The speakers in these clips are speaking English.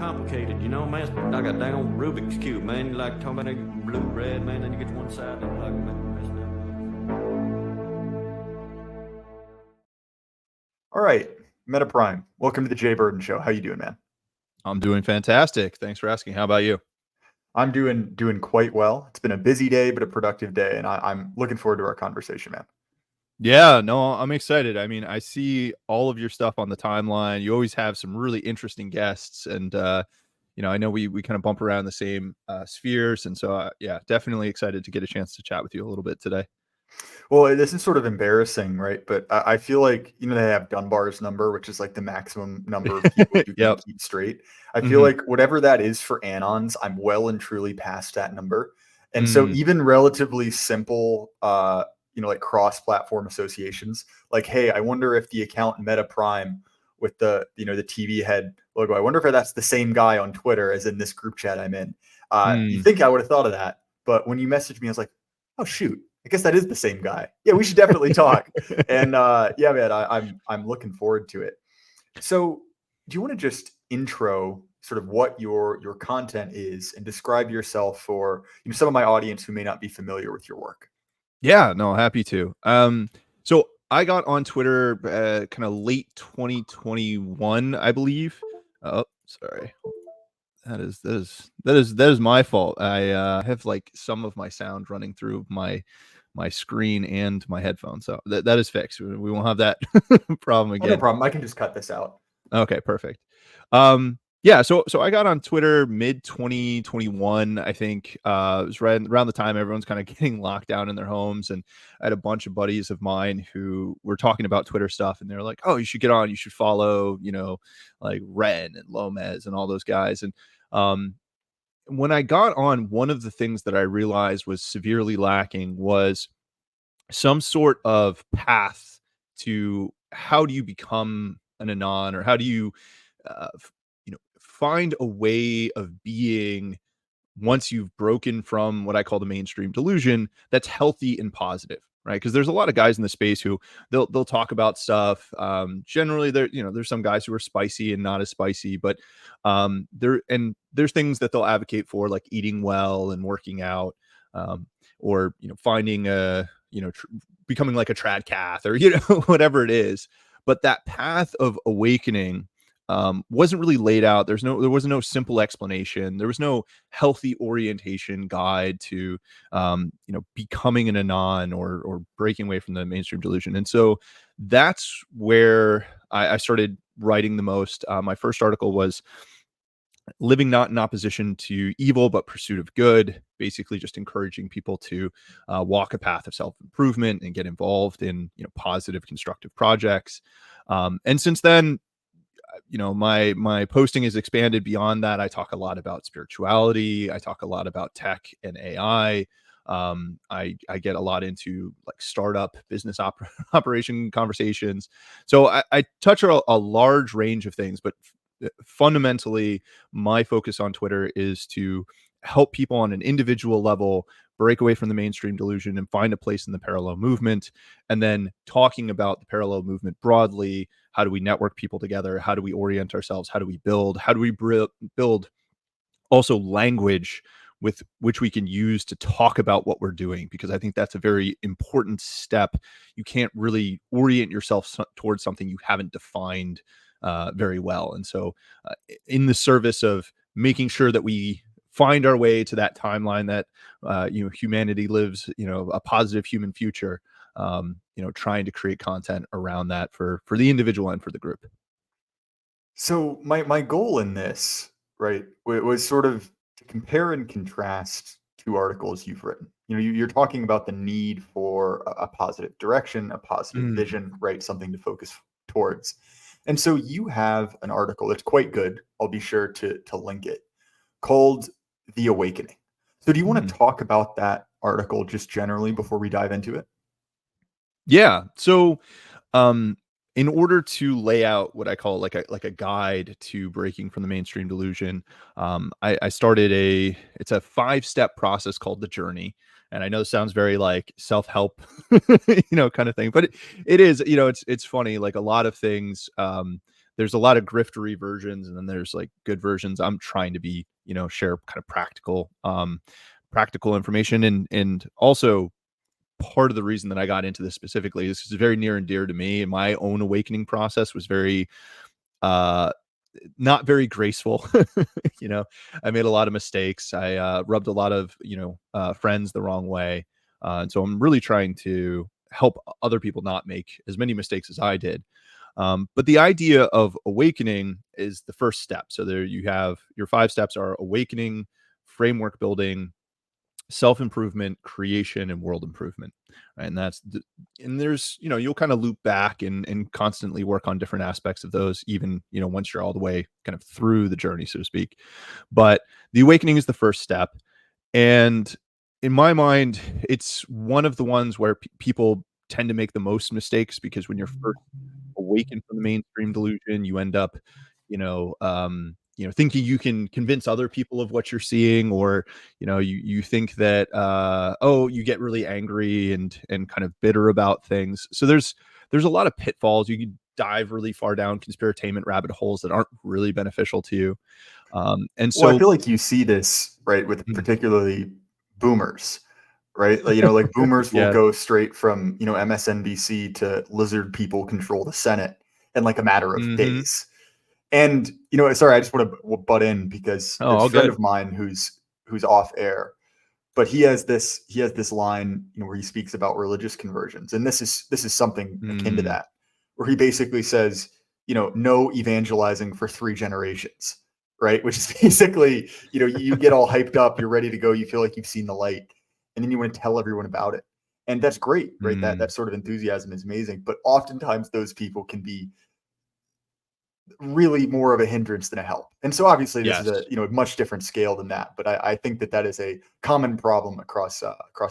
complicated, you know, man. It's like a damn Rubik's Cube, man. You like talking about that blue, red, man, then you get to one side, and like, All right, Meta Prime, welcome to the Jay Burden Show. How you doing, man? I'm doing fantastic. Thanks for asking. How about you? I'm doing quite well. It's been a busy day, but a productive day, and I'm looking forward to our conversation, man. Yeah, no, I'm excited. I mean, I see all of your stuff on the timeline. You always have some really interesting guests, and I know we kind of bump around the same spheres, and so yeah, definitely excited to get a chance to chat with you a little bit today. Well, this is sort of embarrassing, right? But I feel like, they have Dunbar's number, which is like the maximum number of people you can Yep. keep straight. I feel like whatever that is for anons, I'm well and truly past that number. And so even relatively simple, like cross-platform associations, like, hey, I wonder if the account Meta Prime with the TV head logo, I wonder if that's the same guy on Twitter as in this group chat I'm in. You think I would have thought of that, but when you messaged me, I was like, oh shoot, I guess that is the same guy. Yeah, we should definitely talk. And yeah, man, I'm looking forward to it. So, do you want to just intro sort of what your content is and describe yourself for some of my audience who may not be familiar with your work? Yeah, no, happy to. So I got on Twitter kind of late 2021, I believe. Oh, sorry. That is my fault. I have like some of my sound running through my screen and my headphones, so that is fixed. We won't have that problem again. Oh, no problem. I can just cut this out. Okay, perfect. Yeah, so I got on Twitter mid 2021, I think. It was right around the time everyone's kind of getting locked down in their homes, and I had a bunch of buddies of mine who were talking about Twitter stuff, and they're like, "Oh, you should get on. You should follow, like Ren and Lomez and all those guys." And when I got on, one of the things that I realized was severely lacking was some sort of path to how do you become an anon, or how do you find a way of being once you've broken from what I call the mainstream delusion that's healthy and positive, right? Because there's a lot of guys in the space who they'll talk about stuff. Generally, there's some guys who are spicy and not as spicy, but there's things that they'll advocate for, like eating well and working out, or finding becoming like a trad cath, or whatever it is. But that path of awakening wasn't really laid out. There was no simple explanation. There was no healthy orientation guide to, becoming an anon or breaking away from the mainstream delusion. And so that's where I started writing the most. My first article was living not in opposition to evil, but pursuit of good, basically just encouraging people to walk a path of self-improvement and get involved in, positive, constructive projects. And since then, my posting has expanded beyond that. I talk a lot about spirituality. I talk a lot about tech and AI. I get a lot into like startup business operation conversations. So I touch a large range of things, but fundamentally, my focus on Twitter is to help people on an individual level break away from the mainstream delusion and find a place in the parallel movement. And then talking about the parallel movement broadly, how do we network people together? How do we orient ourselves? How do we build? How do we build also language with which we can use to talk about what we're doing? Because I think that's a very important step. You can't really orient yourself towards something you haven't defined very well. And so in the service of making sure that we find our way to that timeline that humanity lives a positive human future, trying to create content around that for the individual and for the group. So my goal in this, right, was sort of to compare and contrast two articles you've written. You're talking about the need for a positive direction, a positive vision, right, something to focus towards. And so you have an article that's quite good. I'll be sure to link it, called The Awakening. So do you want to talk about that article just generally before we dive into it? Yeah. So in order to lay out what I call like a guide to breaking from the mainstream delusion, I started it's a 5-step process called the journey. And I know it sounds very like self-help, kind of thing, but it is, it's funny. Like a lot of things there's a lot of griftery versions, and then there's like good versions. I'm trying to be, share kind of practical information, and also part of the reason that I got into this specifically is it's very near and dear to me. And my own awakening process was very uh not very graceful. you know I made a lot of mistakes. I rubbed a lot of friends the wrong way, and so I'm really trying to help other people not make as many mistakes as I did. But the idea of awakening is the first step. So there you have your 5 steps are awakening, framework building, self-improvement, creation, and world improvement. Right. And there's, you'll kind of loop back and constantly work on different aspects of those, even, once you're all the way kind of through the journey, so to speak. But the awakening is the first step. And in my mind, it's one of the ones where people tend to make the most mistakes, because when you're first awakened from the mainstream delusion, you end up, thinking you can convince other people of what you're seeing, or you think that you get really angry and kind of bitter about things. So there's a lot of pitfalls. You can dive really far down conspiratainment rabbit holes that aren't really beneficial to you. And Well, I so feel like you see this, right, with Mm. particularly boomers, right? Like, like boomers will Yeah. go straight from, MSNBC to lizard people control the Senate in like a matter of Hmm. days. And, sorry, I just want to butt in because Oh, there's all a friend good. of mine who's off air, but he has this line, where he speaks about religious conversions. And this is something akin to Mm, that, where he basically says, no evangelizing for 3 generations, right? Which is basically, you get all hyped up, you're ready to go, you feel like you've seen the light, and then you want to tell everyone about it. And that's great, right? That mm. that sort of enthusiasm is amazing. But oftentimes those people can be really more of a hindrance than a help. And so obviously this is Yes. a much different scale than that. But I think that is a common problem across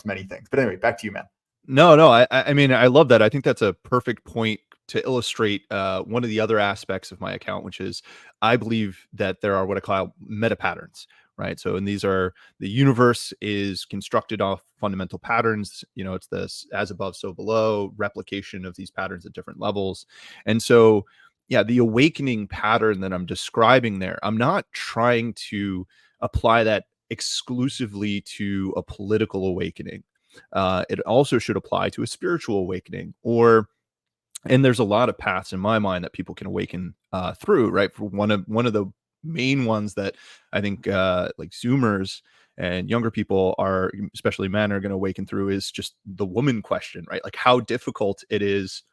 many things. But anyway, back to you, man. No. I mean, I love that. I think that's a perfect point to illustrate one of the other aspects of my account, which is I believe that there are what I call meta patterns, right? So, and these are the universe is constructed off fundamental patterns. It's this as above, so below replication of these patterns at different levels. And so, yeah, the awakening pattern that I'm describing there, I'm not trying to apply that exclusively to a political awakening. It also should apply to a spiritual awakening, and there's a lot of paths in my mind that people can awaken through, right? For one of the main ones that I think like Zoomers and younger people are, especially men, are going to awaken through is just the woman question, right? Like how difficult it is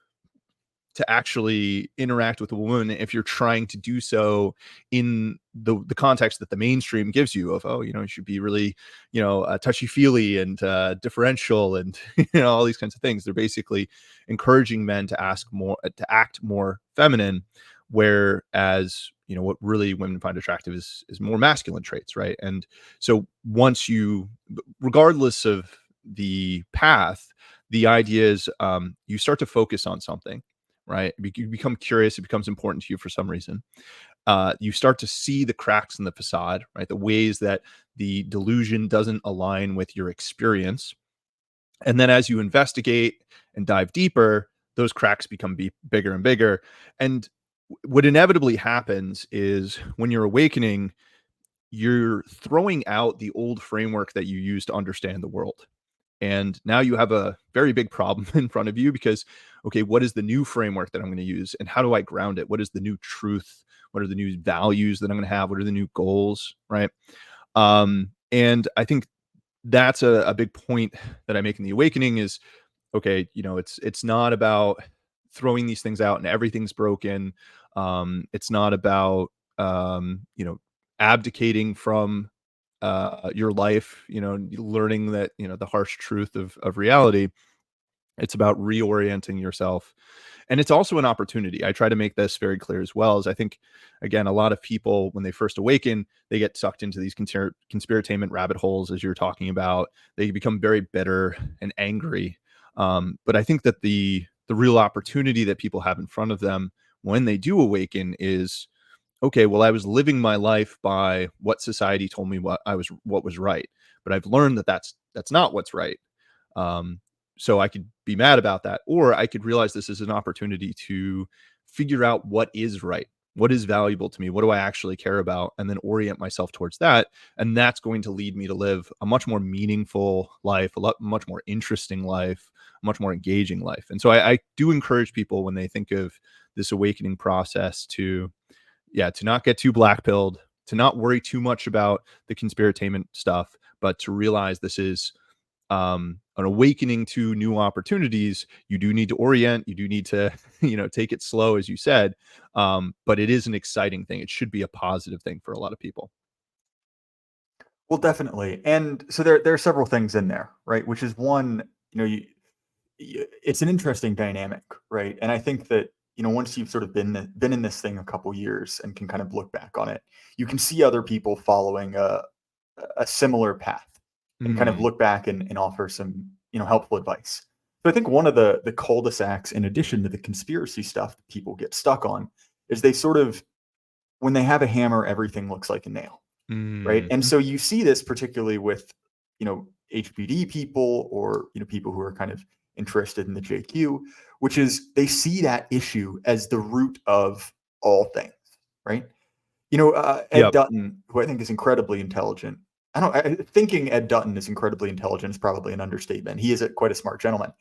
to actually interact with a woman if you're trying to do so in the context that the mainstream gives you of, you should be really, touchy feely and differential and all these kinds of things. They're basically encouraging men to act more feminine, whereas what really women find attractive is more masculine traits, right? And so regardless of the path, the idea is you start to focus on something, right? You become curious. It becomes important to you for some reason. You start to see the cracks in the facade, right? The ways that the delusion doesn't align with your experience. And then as you investigate and dive deeper, those cracks become bigger and bigger. And what inevitably happens is when you're awakening, you're throwing out the old framework that you use to understand the world. And now you have a very big problem in front of you because, okay, what is the new framework that I'm going to use? And how do I ground it? What is the new truth? What are the new values that I'm going to have? What are the new goals? Right. And I think that's a big point that I make in the awakening is, okay, it's not about throwing these things out and everything's broken. It's not about, abdicating from your life, learning that, the harsh truth of reality. It's about reorienting yourself. And it's also an opportunity. I try to make this very clear as well. As I think, again, a lot of people, when they first awaken, they get sucked into these conspiratainment rabbit holes, as you're talking about. They become very bitter and angry. But I think that the real opportunity that people have in front of them when they do awaken is, okay, well, I was living my life by what society told me what was right, but I've learned that that's not what's right. Um, so I could be mad about that, or I could realize this is an opportunity to figure out what is right, What is valuable to me? What do I actually care about? And then orient myself towards that. And that's going to lead me to live a much more meaningful life, much more interesting life, a much more engaging life. And so I do encourage people when they think of this awakening process to, yeah, to not get too black pilled, to not worry too much about the conspiratainment stuff, but to realize this is an awakening to new opportunities. You do need to orient, you do need to, take it slow, as you said. But it is an exciting thing. It should be a positive thing for a lot of people. Well, definitely. And so there are several things in there, right? Which is one, it's an interesting dynamic, right? And I think that once you've sort of been in this thing a couple years and can kind of look back on it, you can see other people following a similar path and kind of Mm, look back and offer some helpful advice. So I think one of the cul-de-sacs, in addition to the conspiracy stuff that people get stuck on, is they sort of, when they have a hammer, everything looks like a nail, right? mm, And so you see this particularly with HBD people, or people who are kind of interested in the JQ, which is they see that issue as the root of all things, right? Ed yep. Dutton, who I think is incredibly intelligent. Thinking Ed Dutton is incredibly intelligent is probably an understatement. He is quite a smart gentleman,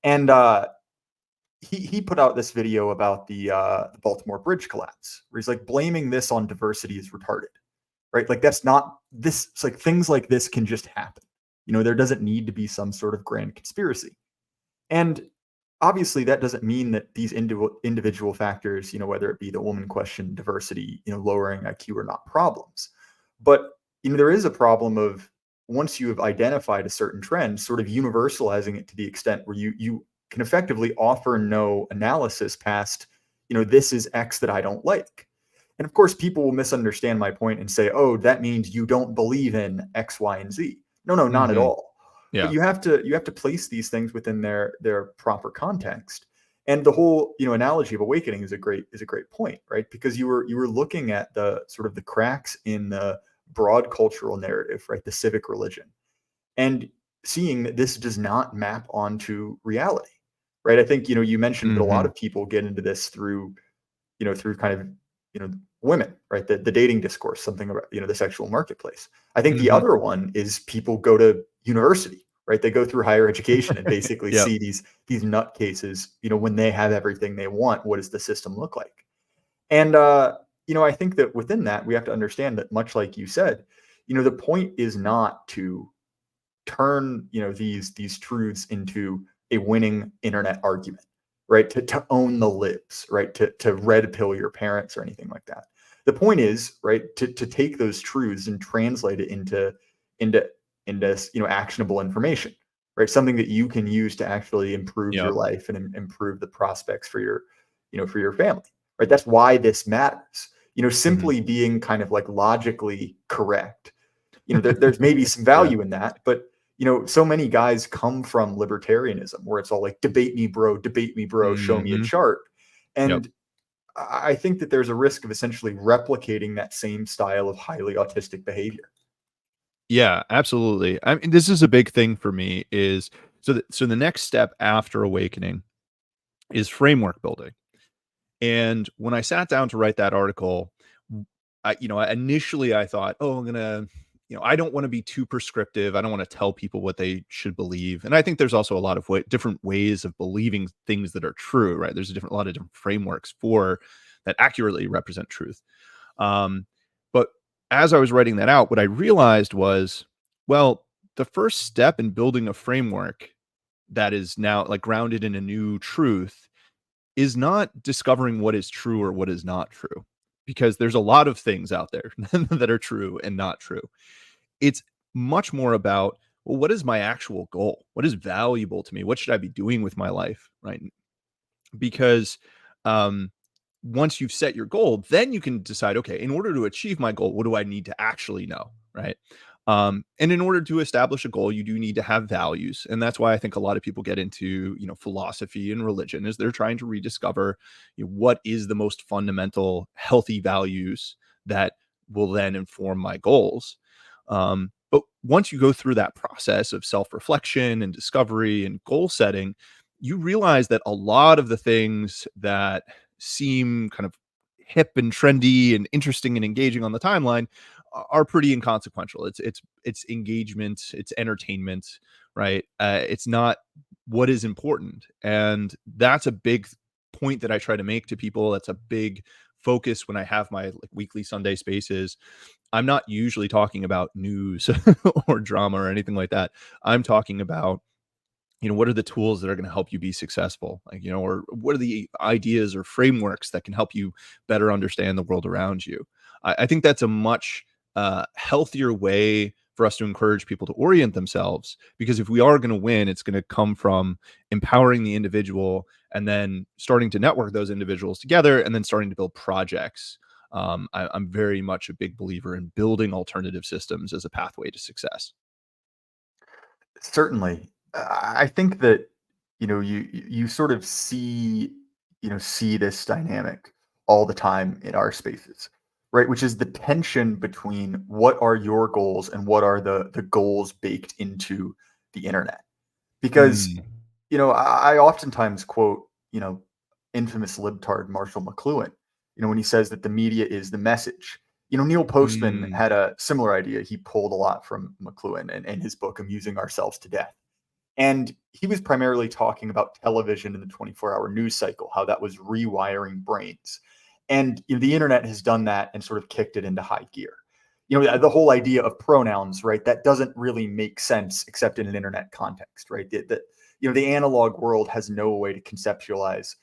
and he put out this video about the Baltimore Bridge collapse, where he's like blaming this on diversity is retarded, right? Like that's not this. It's like things like this can just happen. There doesn't need to be some sort of grand conspiracy, and obviously that doesn't mean that these individual factors, whether it be the woman question, diversity, lowering IQ, are not problems. But there is a problem of, once you have identified a certain trend, sort of universalizing it to the extent where you can effectively offer no analysis past, this is X that I don't like. And of course, people will misunderstand my point and say, oh, that means you don't believe in X, Y, and Z. No, not at Hmm. all. But Yeah. you have to place these things within their proper context. And the whole analogy of awakening is a great point, right? Because you were looking at the sort of the cracks in the broad cultural narrative, right? The civic religion, and seeing that this does not map onto reality, right? I think you mentioned that a lot Hmm. of people get into this through kind of women, right? The dating discourse, something about the sexual marketplace. I think the Hmm. other one is people go to university, right? They go through higher education and basically Yep. see these nutcases, when they have everything they want, what does the system look like? And I think that within that we have to understand that, much like you said, the point is not to turn these truths into a winning internet argument, right? To own the libs, right? To red pill your parents or anything like that. The point is, right, to take those truths and translate it into actionable information, right? Something that you can use to actually improve your Yep. life and improve the prospects for your family, right? That's why this matters. Hmm. Simply being kind of like logically correct, there's maybe some Yeah. value in that, but so many guys come from libertarianism, where it's all like, debate me, bro, show me a Hmm. chart. Yep. And I think that there's a risk of essentially replicating that same style of highly autistic behavior. Yeah, absolutely. I mean, this is a big thing for me. Is so the next step after awakening is framework building. And when I sat down to write that article, initially I thought, oh, I'm gonna, I don't want to be too prescriptive. I don't want to tell people what they should believe. And I think there's also a lot of different ways of believing things that are true, right? There's a lot of different frameworks for that accurately represent truth. But as I was writing that out, what I realized was, well, the first step in building a framework that is now like grounded in a new truth is not discovering what is true or what is not true, because there's a lot of things out there that are true and not true. It's much more about, well, what is my actual goal? What is valuable to me? What should I be doing with my life? Right. Because um, once you've set your goal, then you can decide, okay, in order to achieve my goal, what do I need to actually know? Right. And in order to establish a goal, you do need to have values. And that's why I think a lot of people get into, philosophy and religion, is they're trying to rediscover, what is the most fundamental healthy values that will then inform my goals. But once you go through that process of self-reflection and discovery and goal setting, you realize that a lot of the things that seem kind of hip and trendy and interesting and engaging on the timeline are pretty inconsequential. It's engagement, it's entertainment, right? It's not what is important, and that's a big point that I try to make to people. That's a big focus when I have my like weekly Sunday spaces. I'm not usually talking about news or drama or anything like that. I'm talking about, what are the tools that are going to help you be successful? Like, or what are the ideas or frameworks that can help you better understand the world around you? I think that's a much healthier way for us to encourage people to orient themselves, because if we are going to win, it's going to come from empowering the individual and then starting to network those individuals together and then starting to build projects. I'm very much a big believer in building alternative systems as a pathway to success. Certainly. I think that, you sort of see this dynamic all the time in our spaces, right? Which is the tension between what are your goals and what are the goals baked into the internet. Because, Mm, I oftentimes quote, infamous libtard Marshall McLuhan, when he says that the media is the message. Neil Postman mm, had a similar idea. He pulled a lot from McLuhan and his book, Amusing Ourselves to Death. And he was primarily talking about television in the 24-hour news cycle, how that was rewiring brains. And the internet has done that and sort of kicked it into high gear. The whole idea of pronouns, right? That doesn't really make sense except in an internet context, right? The analog world has no way to conceptualize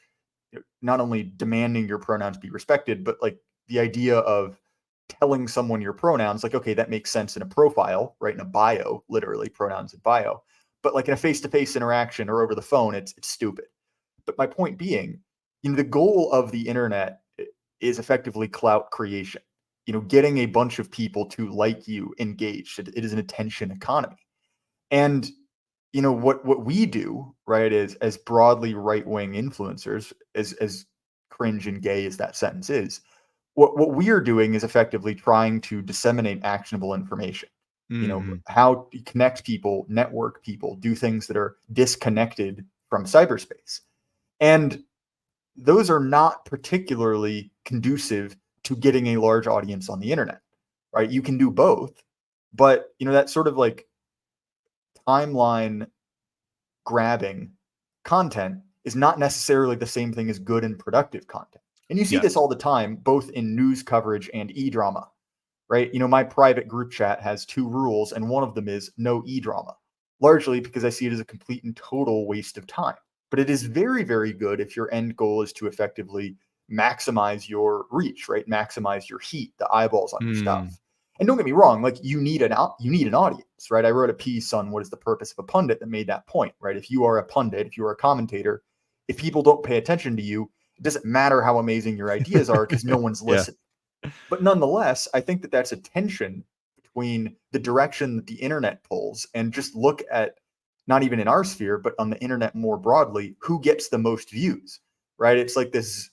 not only demanding your pronouns be respected, but like the idea of telling someone your pronouns, like, okay, that makes sense in a profile, right? In a bio, literally pronouns in bio. But like in a face-to-face interaction or over the phone, it's stupid. But my point being, the goal of the internet is effectively clout creation. Getting a bunch of people to like you, engaged. It is an attention economy. And what we do, right, is as broadly right-wing influencers, as cringe and gay as that sentence is, what we are doing is effectively trying to disseminate actionable information. mhm. How to connect people, network people, do things that are disconnected from cyberspace. And those are not particularly conducive to getting a large audience on the internet, right? You can do both, but that sort of like timeline grabbing content is not necessarily the same thing as good and productive content. And you see this Yes. all the time, both in news coverage and e-drama, right? My private group chat has two rules, and one of them is no e-drama, largely because I see it as a complete and total waste of time. But it is very, very good if your end goal is to effectively maximize your reach, right? Maximize your heat, the eyeballs on your Mm, stuff. And don't get me wrong, like you need an audience, right? I wrote a piece on what is the purpose of a pundit that made that point, right? If you are a pundit, if you are a commentator, if people don't pay attention to you, it doesn't matter how amazing your ideas are because no one's yeah. listening. But nonetheless, I think that that's a tension between the direction that the internet pulls and just look at, not even in our sphere, but on the internet more broadly, who gets the most views, right? It's like this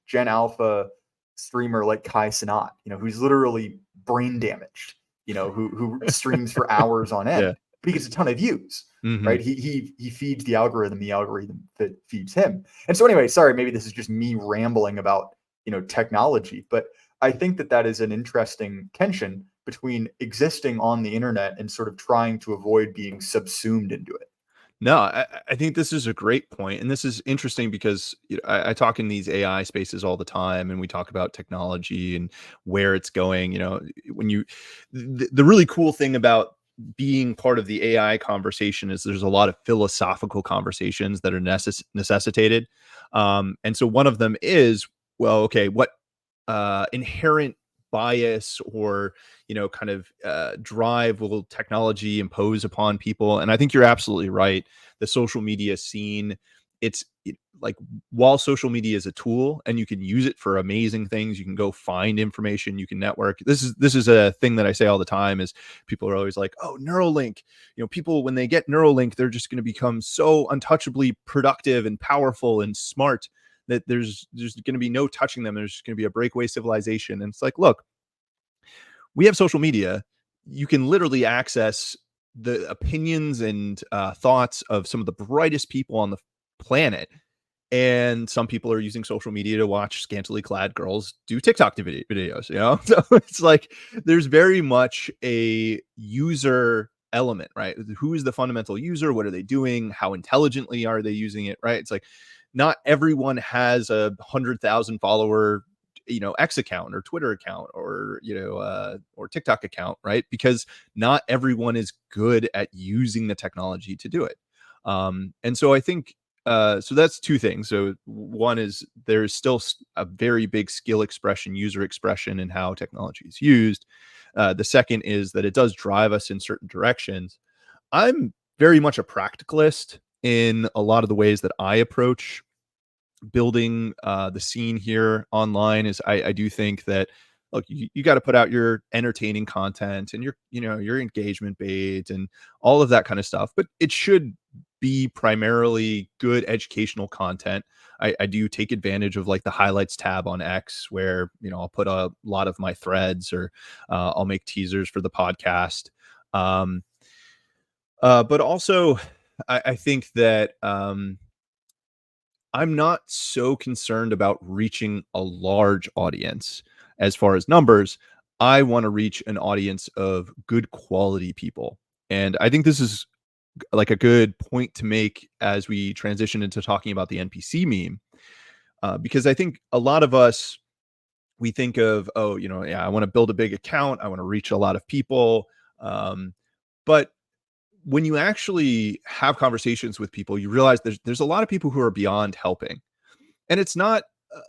Gen Alpha streamer like Kai Cenat, who's literally brain damaged, who streams for hours on end, Yeah. but he gets a ton of views, Mhm. right? He feeds the algorithm that feeds him. And so anyway, sorry, maybe this is just me rambling about technology, but I think that that is an interesting tension between existing on the internet and sort of trying to avoid being subsumed into it. No, I think this is a great point, and this is interesting because I talk in these AI spaces all the time, and we talk about technology and where it's going. When the really cool thing about being part of the AI conversation is there's a lot of philosophical conversations that are necessitated, and so one of them is, well, okay, what inherent bias or kind of drive will technology impose upon people? And I think you're absolutely right. The social media scene, like, while social media is a tool and you can use it for amazing things, you can go find information, you can network. This is a thing that I say all the time is people are always like, oh, Neuralink, people, when they get Neuralink, they're just going to become so untouchably productive and powerful and smart that there's going to be no touching them. There's going to be a breakaway civilization. And it's like, look, we have social media. You can literally access the opinions and thoughts of some of the brightest people on the planet. and some people are using social media to watch scantily clad girls do TikTok videos, you know? So it's like there's very much a user element, right? Who is the fundamental user? What are they doing? How intelligently are they using it, right? It's like not everyone has a 100,000 follower, you know, X account or Twitter account or, you know, or TikTok account, right? Because not everyone is good at using the technology to do it. And so I think so that's two things. So one is there's still a very big skill expression, user expression in how technology is used. The second is that it does drive us in certain directions. I'm very much a practicalist in a lot of the ways that I approach building the scene here online. Is I do think that, look, you got to put out your entertaining content and your, you know, your engagement bait and all of that kind of stuff, but it should be primarily good educational content. I do take advantage of like the highlights tab on X where, you know, I'll put a lot of my threads or I'll make teasers for the podcast. Um, but also I think that I'm not so concerned about reaching a large audience as far as numbers. I want to reach an audience of good quality people. And I think this is like a good point to make as we transition into talking about the NPC meme, because I think a lot of us, we think of, oh, you know, yeah, I want to build a big account. I want to reach a lot of people. But when you actually have conversations with people, you realize there's a lot of people who are beyond helping. And it's not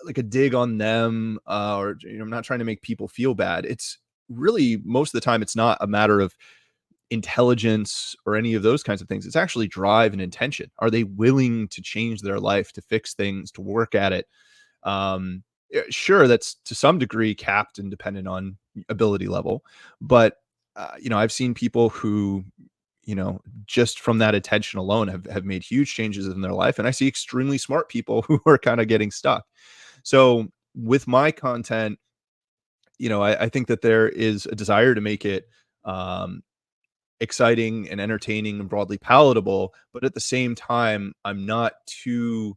like a dig on them, or, you know, I'm not trying to make people feel bad. It's really most of the time, it's not a matter of intelligence or any of those kinds of things. It's actually drive and intention. Are they willing to change their life, to fix things, to work at it? Sure, that's to some degree capped and dependent on ability level, but you know, I've seen people who, you know, just from that attention alone have made huge changes in their life, and I see extremely smart people who are kind of getting stuck. So with my content, you know, I think that there is a desire to make it um, exciting and entertaining and broadly palatable, but at the same time, I'm not too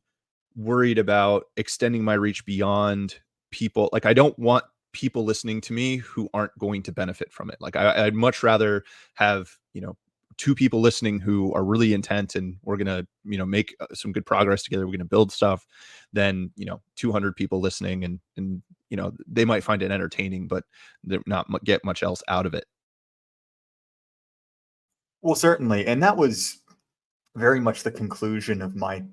worried about extending my reach beyond people. Like, I don't want people listening to me who aren't going to benefit from it. Like, I'd much rather have, you know, two people listening who are really intent and we're gonna, you know, make some good progress together. We're gonna build stuff. Than, you know, 200 people listening and you know, they might find it entertaining, but they're not get much else out of it. Well, certainly, and that was very much the conclusion of my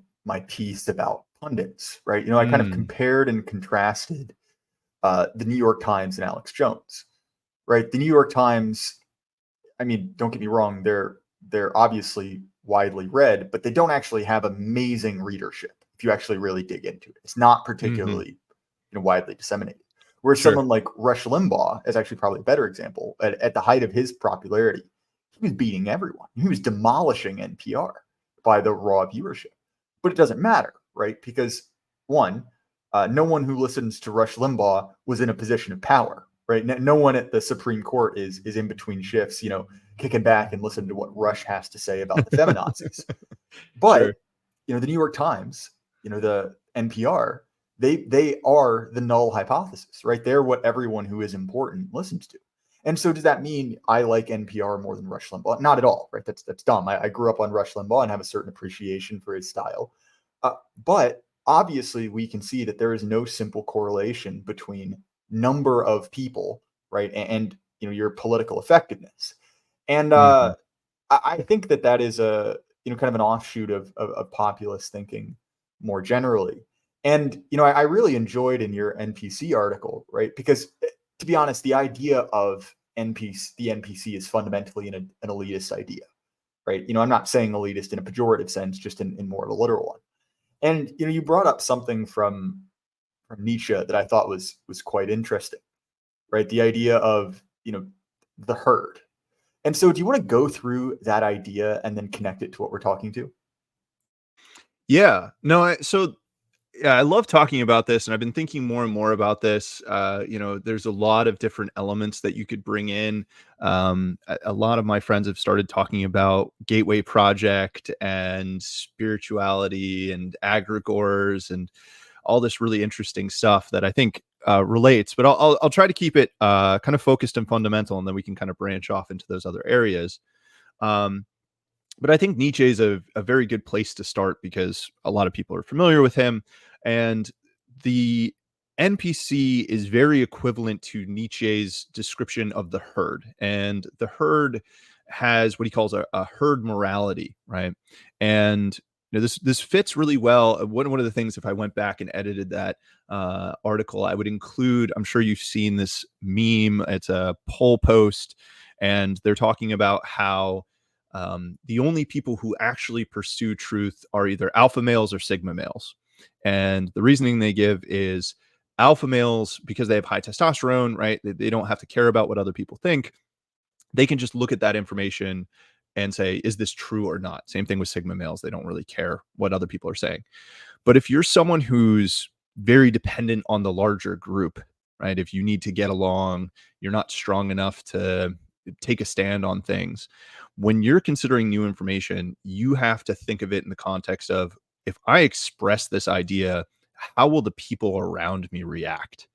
piece about pundits, right? You know, I kind of Mm, compared and contrasted the New York Times and Alex Jones, right? The New York Times, I mean, don't get me wrong, they're obviously widely read, but they don't actually have amazing readership if you actually really dig into it. It's not mhm, particularly, you know, widely disseminated. Whereas sure. someone like Rush Limbaugh is actually probably a better example. At the height of his popularity, he was beating everyone. He was demolishing NPR by the raw viewership. But it doesn't matter, right? Because one, no one who listens to Rush Limbaugh was in a position of power, right? No one at the Supreme Court is in between shifts, you know, kicking back and listening to what Rush has to say about the feminazis. Sure. But you know, the New York Times, you know, the NPR, they are the null hypothesis, right? They're what everyone who is important listens to. And so does that mean I like NPR more than Rush Limbaugh? Not at all, right? That's dumb. I grew up on Rush Limbaugh and have a certain appreciation for his style. But obviously we can see that there is no simple correlation between number of people, right? And you know, your political effectiveness. And Mhm. I think that that is a, you know, kind of an offshoot of populist thinking more generally. And you know, I really enjoyed in your NPC article, right? Because to be honest, the idea of the NPC is fundamentally an elitist idea, right? You know, I'm not saying elitist in a pejorative sense, just in more of a literal one. And you know, you brought up something from Nietzsche that I thought was quite interesting, right? The idea of, you know, the herd. And so do you want to go through that idea and then connect it to what we're talking to? Yeah. No, so Yeah, I love talking about this, and I've been thinking more and more about this. There's a lot of different elements that you could bring in. A lot of my friends have started talking about Gateway Project and spirituality and agregores and all this really interesting stuff that I think relates. But I'll try to keep it kind of focused and fundamental, and then we can kind of branch off into those other areas. Um, but I think Nietzsche is a very good place to start because a lot of people are familiar with him. And the NPC is very equivalent to Nietzsche's description of the herd. And the herd has what he calls a herd morality, right? And this fits really well. One of the things, if I went back and edited that article, I would include. I'm sure you've seen this meme. It's a poll post, and they're talking about how the only people who actually pursue truth are either alpha males or sigma males. And the reasoning they give is alpha males, because they have high testosterone, right? They don't have to care about what other people think. They can just look at that information and say, is this true or not? Same thing with sigma males. They don't really care what other people are saying. But if you're someone who's very dependent on the larger group, right? If you need to get along, you're not strong enough to take a stand on things. When you're considering new information, you have to think of it in the context of, if I express this idea, how will the people around me react?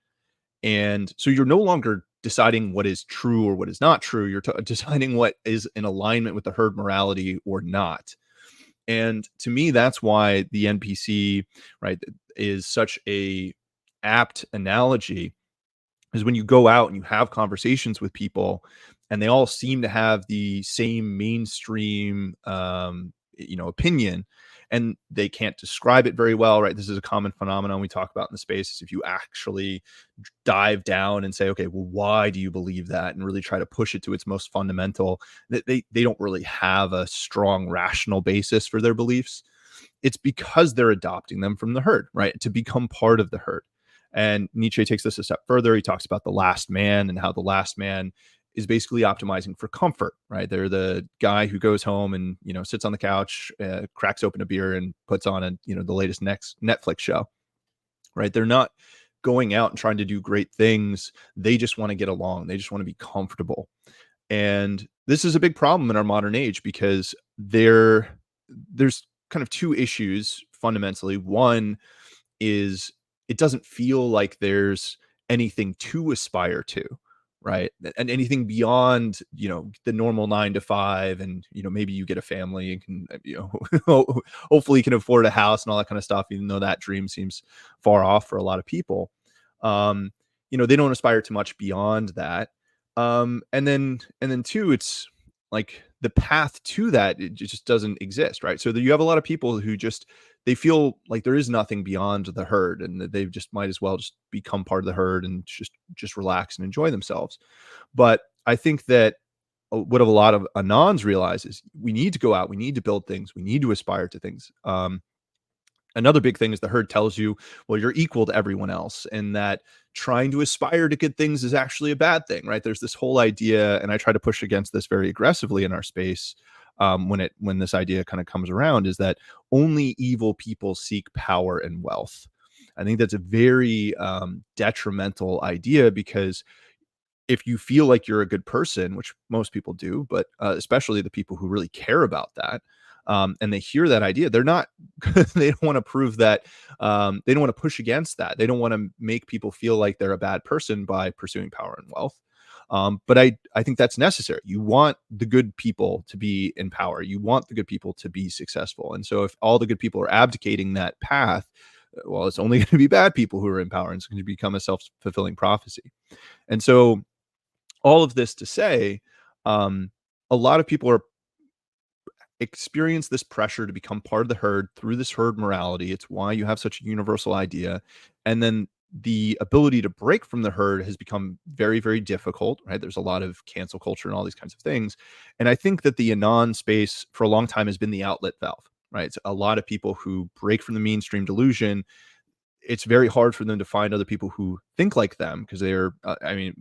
And so you're no longer deciding what is true or what is not true. You're deciding what is in alignment with the herd morality or not. And to me, that's why the NPC, right, is such a apt analogy. Is when you go out and you have conversations with people, and they all seem to have the same mainstream, opinion, and they can't describe it very well, right? This is a common phenomenon we talk about in the space. Is if you actually dive down and say, okay, well, why do you believe that, and really try to push it to its most fundamental, that they don't really have a strong rational basis for their beliefs. It's because they're adopting them from the herd, right? To become part of the herd. And Nietzsche takes this a step further. He talks about the last man and how the last man is basically optimizing for comfort, right? They're the guy who goes home and, sits on the couch, cracks open a beer and puts on the latest next Netflix show, right? They're not going out and trying to do great things. They just want to get along. They just want to be comfortable. And this is a big problem in our modern age because there's kind of two issues fundamentally. One is it doesn't feel like there's anything to aspire to, right? And anything beyond, the normal 9 to 5, and, maybe you get a family and can, hopefully you can afford a house and all that kind of stuff, even though that dream seems far off for a lot of people. They don't aspire to much beyond that. And then two, it's like the path to that, it just doesn't exist, right? So you have a lot of people who just, they feel like there is nothing beyond the herd, and that they just might as well just become part of the herd and just relax and enjoy themselves. But I think that what a lot of anons realize is we need to go out, we need to build things, we need to aspire to things. Another big thing is the herd tells you, well, you're equal to everyone else, and that trying to aspire to good things is actually a bad thing, right? There's this whole idea, and I try to push against this very aggressively in our space, when this idea kind of comes around, is that only evil people seek power and wealth. I think that's a very detrimental idea, because if you feel like you're a good person, which most people do, but especially the people who really care about that, and they hear that idea, they're not, they don't want to prove that, they don't want to push against that. They don't want to make people feel like they're a bad person by pursuing power and wealth. But I think that's necessary. You want the good people to be in power. You want the good people to be successful. And so if all the good people are abdicating that path, well, it's only going to be bad people who are in power, and it's going to become a self-fulfilling prophecy. And so all of this to say, a lot of people are experience this pressure to become part of the herd through this herd morality. It's why you have such a universal idea. And then the ability to break from the herd has become very, very difficult, right? There's a lot of cancel culture and all these kinds of things. And I think that the anon space for a long time has been the outlet valve, right? It's a lot of people who break from the mainstream delusion. It's very hard for them to find other people who think like them, because they're,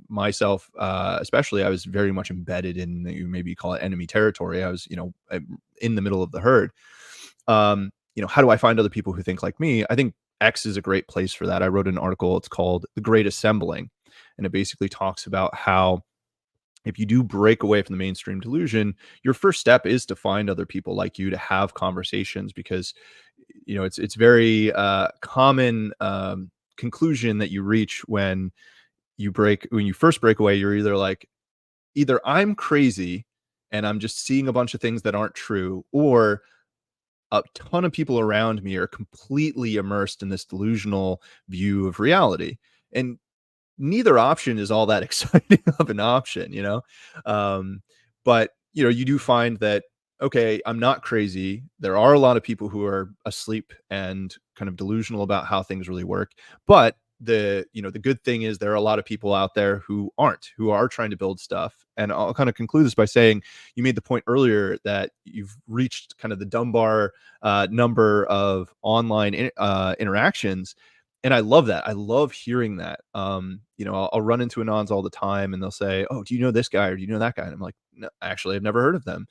myself, especially, I was very much embedded in, you maybe call it enemy territory. I was, in the middle of the herd. How do I find other people who think like me? I think X is a great place for that. I wrote an article, it's called The Great Assembling, and it basically talks about how if you do break away from the mainstream delusion, your first step is to find other people like you to have conversations, because it's very common conclusion that you reach when you first break away. You're either I'm crazy and I'm just seeing a bunch of things that aren't true, or a ton of people around me are completely immersed in this delusional view of reality. And neither option is all that exciting of an option, um, but you do find that, okay, I'm not crazy. There are a lot of people who are asleep and kind of delusional about how things really work, but the good thing is there are a lot of people out there who are trying to build stuff. And I'll kind of conclude this by saying, you made the point earlier that you've reached kind of the Dunbar number of online interactions, and I love that. I love hearing that. I'll run into anons all the time, and they'll say, "Oh, do you know this guy or do you know that guy?" And I'm like, "No, actually, I've never heard of them."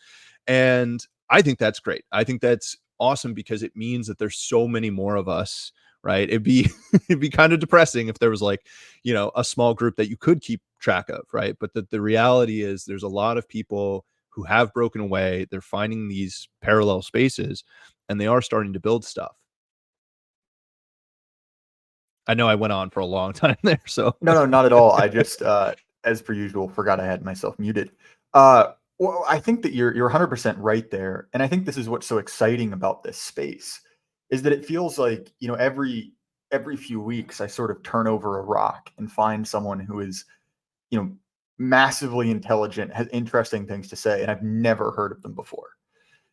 And I think that's great. I think that's awesome, because it means that there's so many more of us, right? It'd be it'd be kind of depressing if there was a small group that you could keep track of, right? But the reality is there's a lot of people who have broken away. They're finding these parallel spaces, and they are starting to build stuff. I know I went on for a long time there, so No, not at all. I just, as per usual, forgot I had myself muted. Well, I think that you're 100% right there, and I think this is what's so exciting about this space, is that it feels like, every few weeks I sort of turn over a rock and find someone who is, you know, massively intelligent, has interesting things to say, and I've never heard of them before.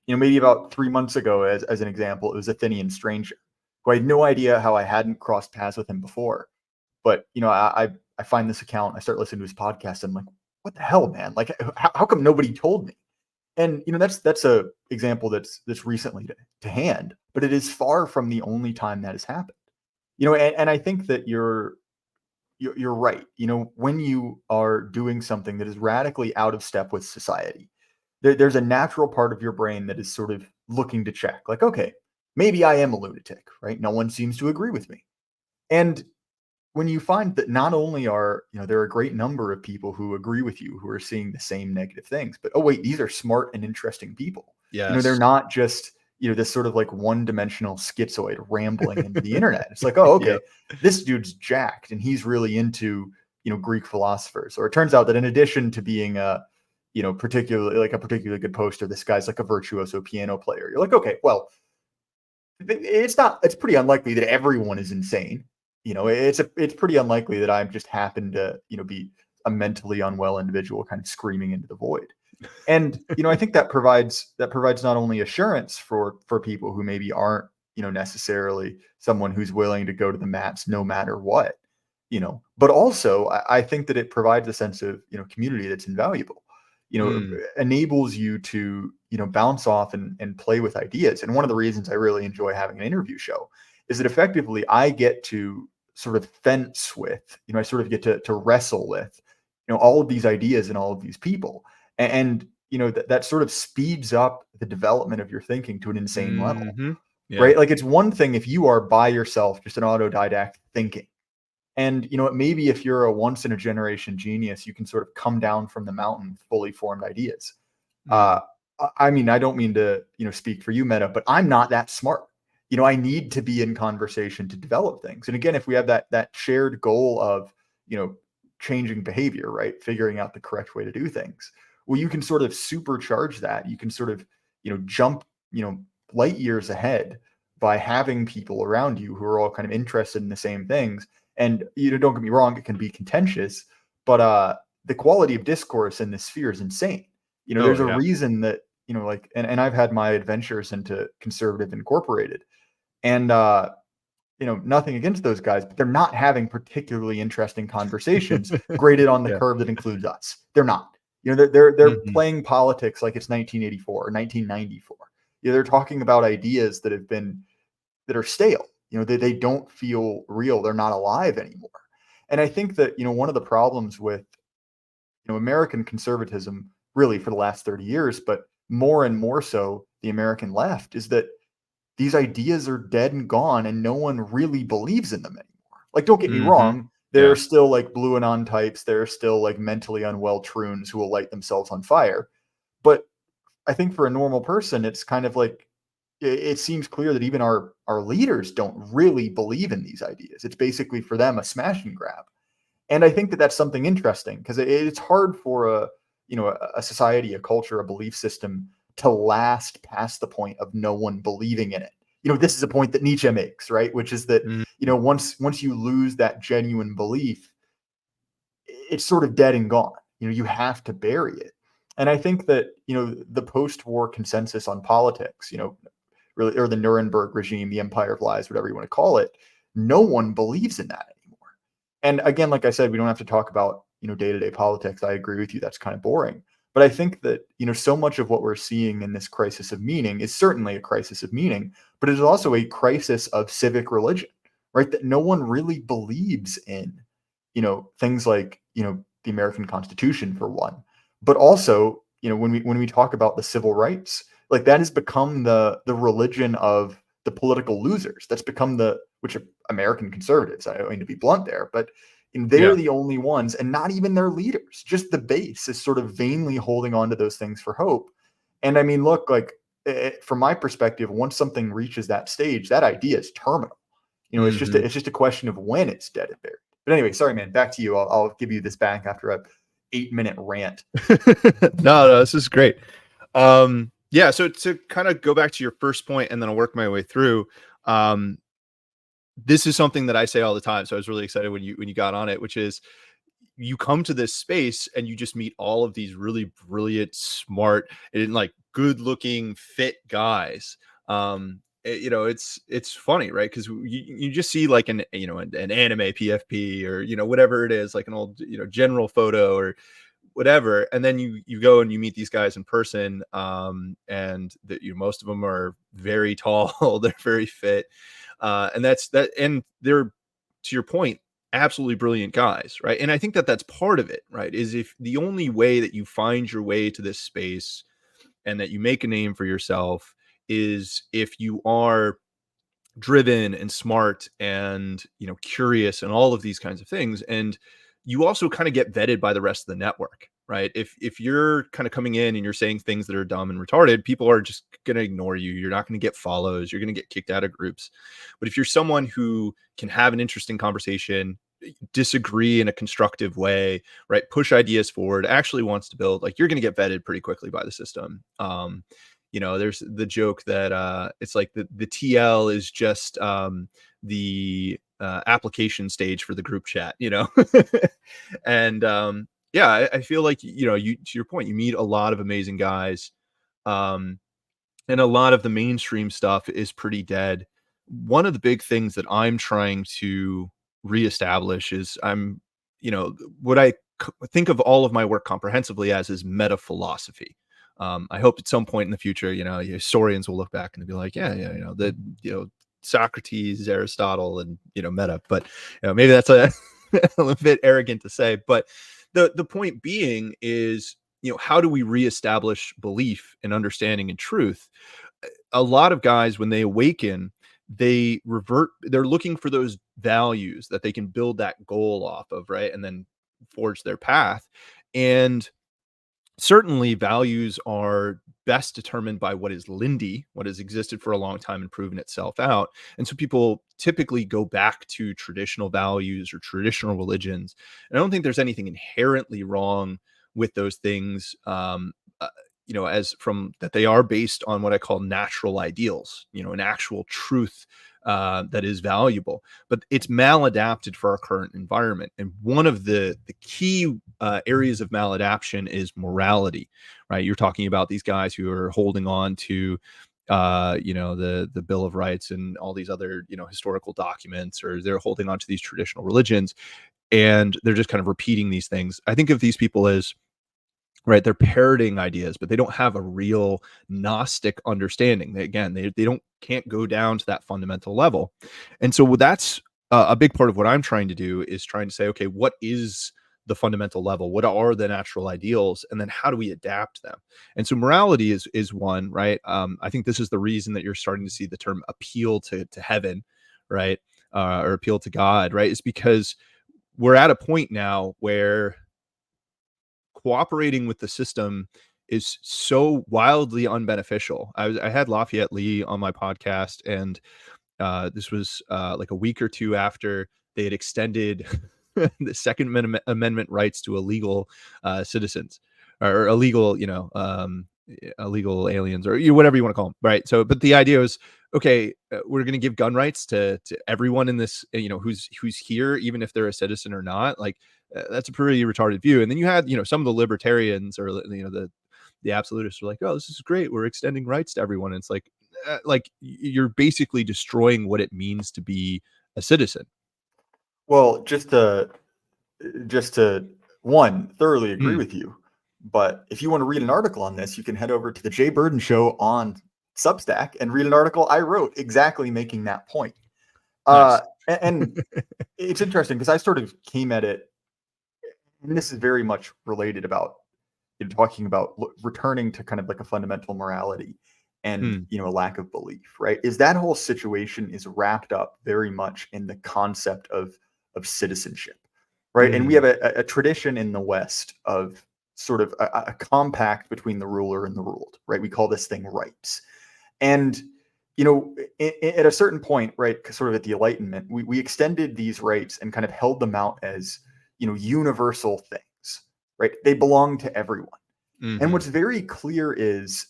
Maybe about 3 months ago, as an example, it was Athenian Stranger, who I had no idea how I hadn't crossed paths with him before. But I find this account, I start listening to his podcast, and I'm like, what the hell, man? Like, how come nobody told me? And that's a example that's recently to hand, but it is far from the only time that has happened. And I think that you're right. When you are doing something that is radically out of step with society, there's a natural part of your brain that is sort of looking to check, like, okay, maybe I am a lunatic, right? No one seems to agree with me. And when you find that not only are, there are a great number of people who agree with you, who are seeing the same negative things, but, oh wait, these are smart and interesting people. They're yes. not just, this sort of like one-dimensional schizoid rambling into the internet. It's like, oh, okay, Yep. this dude's jacked and he's really into, Greek philosophers. Or it turns out that in addition to being particularly like a particularly good poster, this guy's like a virtuoso piano player. You're like, okay, well, it's pretty unlikely that everyone is insane. It's pretty unlikely that I just happen to, be a mentally unwell individual kind of screaming into the void. And, I think that provides not only assurance for people who maybe aren't, necessarily someone who's willing to go to the mats no matter what, but also I think that it provides a sense of, community that's invaluable. Mm. Enables you to, bounce off and play with ideas. And one of the reasons I really enjoy having an interview show is that effectively I get to sort of fence with, I sort of get to wrestle with, all of these ideas and all of these people. And that sort of speeds up the development of your thinking to an insane level, Mhm. Yeah. right? Like, it's one thing if you are by yourself, just an autodidact thinking. And maybe if you're a once in a generation genius, you can sort of come down from the mountain with fully formed ideas. Mm. Uh, I mean, I don't mean to, speak for you, Meta, but I'm not that smart. I need to be in conversation to develop things. And again, if we have that shared goal of, changing behavior, right? Figuring out the correct way to do things. Well, you can sort of supercharge that. You can sort of, jump, light years ahead by having people around you who are all kind of interested in the same things. And don't get me wrong, it can be contentious, but the quality of discourse in this sphere is insane. Oh There's a yeah. reason that, and I've had my adventures into Conservative Incorporated, and nothing against those guys, but they're not having particularly interesting conversations graded on the Yeah. curve that includes us. They're not. They're Mhm. playing politics like it's 1984 or 1994. They're talking about ideas that are stale. They don't feel real. They're not alive anymore. And I think that, one of the problems with, American conservatism really for the last 30 years, but more and more so the American left, is that these ideas are dead and gone and no one really believes in them anymore. Like, don't get me Mm-hmm. wrong. There Yeah. are still like blue anon types. There are still like mentally unwell troons who will light themselves on fire. But I think for a normal person, it's kind of like, it seems clear that even our leaders don't really believe in these ideas. It's basically for them a smash and grab. And I think that that's something interesting because it's hard for a society, a culture, a belief system to last past the point of no one believing in it. This is a point that Nietzsche makes, right? Which is that, Mm. Once you lose that genuine belief, it's sort of dead and gone. You have to bury it. And I think that, the post-war consensus on politics, really, or the Nuremberg regime, the empire of lies, whatever you want to call it, no one believes in that anymore. And again, like I said, we don't have to talk about, day-to-day politics. I agree with you. That's kind of boring. But I think that, so much of what we're seeing in this crisis of meaning is certainly a crisis of meaning, but it is also a crisis of civic religion, right? That no one really believes in, things like, the American Constitution, for one, but also, when we talk about the civil rights, like that has become the religion of the political losers. That's become which are American conservatives. I don't mean to be blunt there, but they're the only ones, and not even their leaders. Just the base is sort of vainly holding on to those things for hope. And I mean, look, like from my perspective, once something reaches that stage, that idea is terminal. It's just a question of when it's dead and buried. But anyway, sorry, man. Back to you. I'll give you this back after a 8-minute rant. No, this is great. Yeah. So to kind of go back to your first point, and then I'll work my way through. This is something that I say all the time. So I was really excited when you got on it, which is you come to this space and you just meet all of these really brilliant, smart, and like good-looking, fit guys. It's funny, right? Because you just see like an anime PFP or whatever it is, like an old general photo or whatever, and then you go and you meet these guys in person, and most of them are very tall, they're very fit, and and they're, to your point, absolutely brilliant guys, right? And I think that that's part of it, right? Is if the only way that you find your way to this space and that you make a name for yourself is if you are driven and smart and curious and all of these kinds of things, and you also kind of get vetted by the rest of the network, right? If you're kind of coming in and you're saying things that are dumb and retarded, people are just going to ignore you. You're not going to get follows. You're going to get kicked out of groups. But if you're someone who can have an interesting conversation, disagree in a constructive way, right, push ideas forward, actually wants to build, like, you're going to get vetted pretty quickly by the system. There's the joke that it's like the TL is just the application stage for the group chat, and I feel like you, to your point, you meet a lot of amazing guys, and a lot of the mainstream stuff is pretty dead. One of the big things that I'm trying to reestablish is what I think of all of my work comprehensively as is meta philosophy. I hope at some point in the future, historians will look back and be like, Socrates, Aristotle, and meta. But maybe that's a bit arrogant to say. But the point being is, how do we reestablish belief and understanding and truth? A lot of guys, when they awaken, they're looking for those values that they can build that goal off of, right? And then forge their path. And certainly values are best determined by what is lindy, what has existed for a long time and proven itself out. And so people typically go back to traditional values or traditional religions. And I don't think there's anything inherently wrong with those things, as from that they are based on what I call natural ideals, an actual truth that is valuable, but it's maladapted for our current environment. And one of the key areas of maladaptation is morality, right? You're talking about these guys who are holding on to the Bill of Rights and all these other historical documents, or they're holding on to these traditional religions, and they're just kind of repeating these things. I think of these people as, right, they're parroting ideas, but they don't have a real Gnostic understanding. They can't go down to that fundamental level. And so that's a big part of what I'm trying to do, is trying to say, okay, what is the fundamental level? What are the natural ideals? And then how do we adapt them? And so morality is one, right? I think this is the reason that you're starting to see the term appeal to heaven, right? Or appeal to God, right? Is because we're at a point now where cooperating with the system is so wildly unbeneficial. I had Lafayette Lee on my podcast, and this was like a week or two after they had extended the Second Amendment rights to illegal citizens, or illegal, illegal aliens, or whatever you want to call them, right? So, but the idea was, okay, we're going to give gun rights to everyone in this, who's here, even if they're a citizen or not. Like, that's a pretty retarded view. And then you had, some of the libertarians, or the absolutists were like, oh, this is great, we're extending rights to everyone. And it's like you're basically destroying what it means to be a citizen. Well, just to one, thoroughly agree with you. But if you want to read an article on this, you can head over to the Jay Burden Show on Substack and read an article I wrote exactly making that point. Nice. And it's interesting because I sort of came at it, and this is very much related about talking about returning to kind of like a fundamental morality and a lack of belief, right? Is that whole situation is wrapped up very much in the concept of citizenship, right? And we have a tradition in the West of sort of a compact between the ruler and the ruled, right? We call this thing rights. And at a certain point, right, sort of at the Enlightenment, we extended these rights and kind of held them out as universal things, right? They belong to everyone. And what's very clear is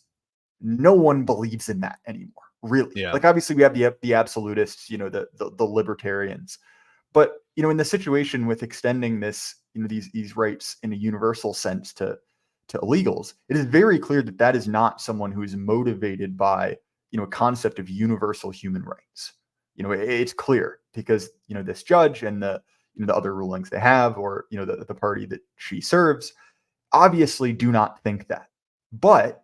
no one believes in that anymore, really. Yeah. Like, obviously we have the absolutists, the libertarians, but in the situation with extending this, these rights in a universal sense to illegals, it is very clear that that is not someone who is motivated by a concept of universal human rights. It's clear because this judge and the other rulings they have, or the party that she serves, obviously do not think that. But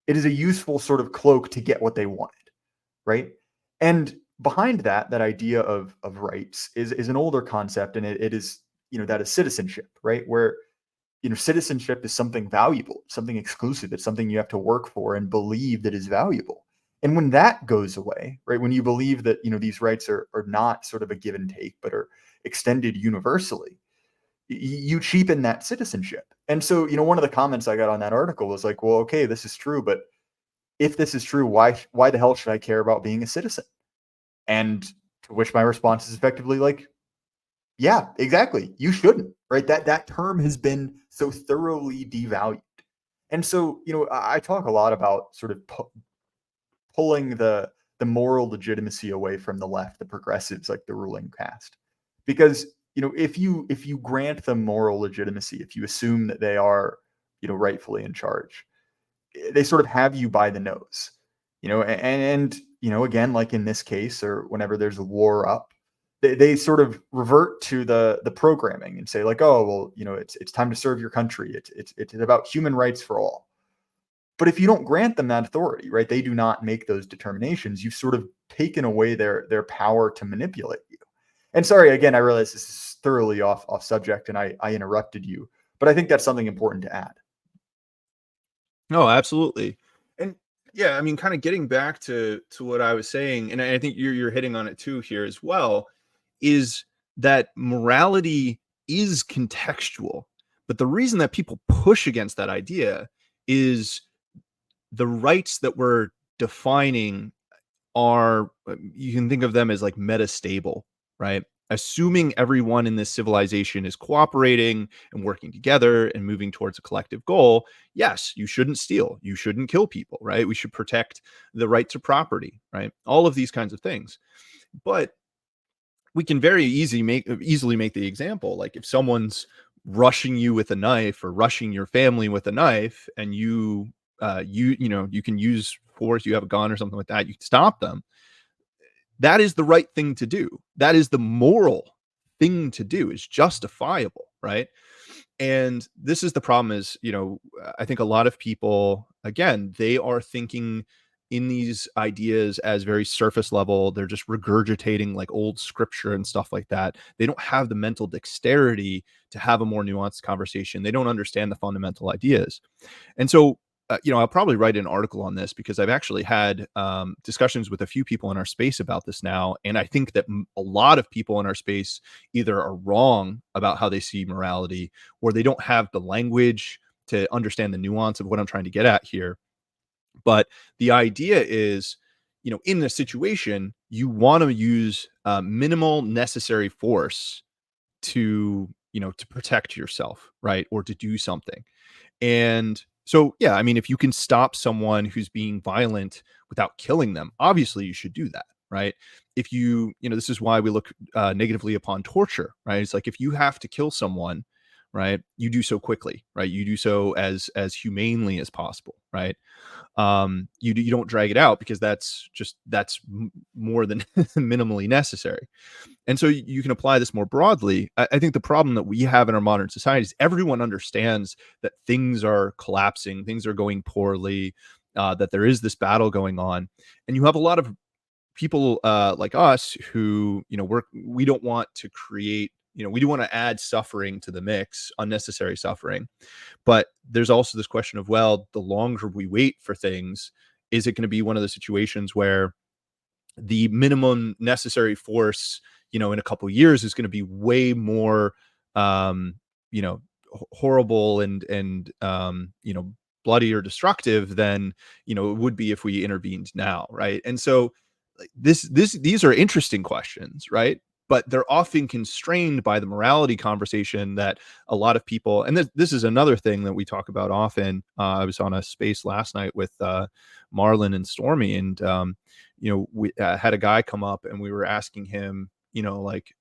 it is a useful sort of cloak to get what they wanted, right? And behind that idea of rights is an older concept, and it is that is citizenship, right? Where citizenship is something valuable, something exclusive. It's something you have to work for and believe that is valuable. And when that goes away, right, when you believe that these rights are not sort of a give and take, but are extended universally, you cheapen that citizenship. And so one of the comments I got on that article was like, well, okay, this is true, but if this is true, why the hell should I care about being a citizen? And to which my response is effectively like, yeah, exactly, you shouldn't, right? That term has been so thoroughly devalued. And so I talk a lot about sort of pulling the moral legitimacy away from the left, the progressives, like the ruling caste, because if you grant them moral legitimacy, if you assume that they are rightfully in charge, they sort of have you by the nose, and again, like in this case, or whenever there's a war up, they sort of revert to the programming and say like, oh, well, it's time to serve your country. It's about human rights for all. But if you don't grant them that authority, right, they do not make those determinations. You've sort of taken away their power to manipulate you. And sorry, again, I realize this is thoroughly off subject, and I interrupted you, but I think that's something important to add. No, absolutely. And yeah, I mean, kind of getting back to what I was saying, and I think you're hitting on it too here as well, is that morality is contextual. But the reason that people push against that idea is the rights that we're defining are, you can think of them as like metastable, right? Assuming everyone in this civilization is cooperating and working together and moving towards a collective goal, yes, you shouldn't steal, you shouldn't kill people, right? We should protect the right to property, right? All of these kinds of things. But we can very easily make the example, like if someone's rushing you with a knife, or rushing your family with a knife, and you can use force, you have a gun or something like that, you can stop them. That is the right thing to do. That is the moral thing to do. It's justifiable, right? And this is the problem is, I think a lot of people, again, they are thinking in these ideas as very surface level. They're just regurgitating like old scripture and stuff like that. They don't have the mental dexterity to have a more nuanced conversation. They don't understand the fundamental ideas. And so, I'll probably write an article on this because I've actually had discussions with a few people in our space about this now. And I think that a lot of people in our space either are wrong about how they see morality, or they don't have the language to understand the nuance of what I'm trying to get at here. But the idea is, in this situation, you want to use minimal necessary force to protect yourself, right? Or to do something. And so, yeah, I mean, if you can stop someone who's being violent without killing them, obviously you should do that, right? If this is why we look negatively upon torture, right? It's like if you have to kill someone, right, you do so quickly, right? You do so as humanely as possible, right? You don't drag it out because that's more than minimally necessary. And so you can apply this more broadly. I think the problem that we have in our modern society is everyone understands that things are collapsing, things are going poorly, that there is this battle going on, and you have a lot of people like us who we don't want to create. We do want to add suffering to the mix, unnecessary suffering. But there's also this question of, well, the longer we wait for things, is it going to be one of the situations where the minimum necessary force, in a couple of years is going to be way more, you know, horrible and bloody or destructive than, it would be if we intervened now. Right. And so like these are interesting questions, right? But they're often constrained by the morality conversation that a lot of people, and this is another thing that we talk about often. I was on a space last night with Marlon and Stormy, and we had a guy come up, and we were asking him, do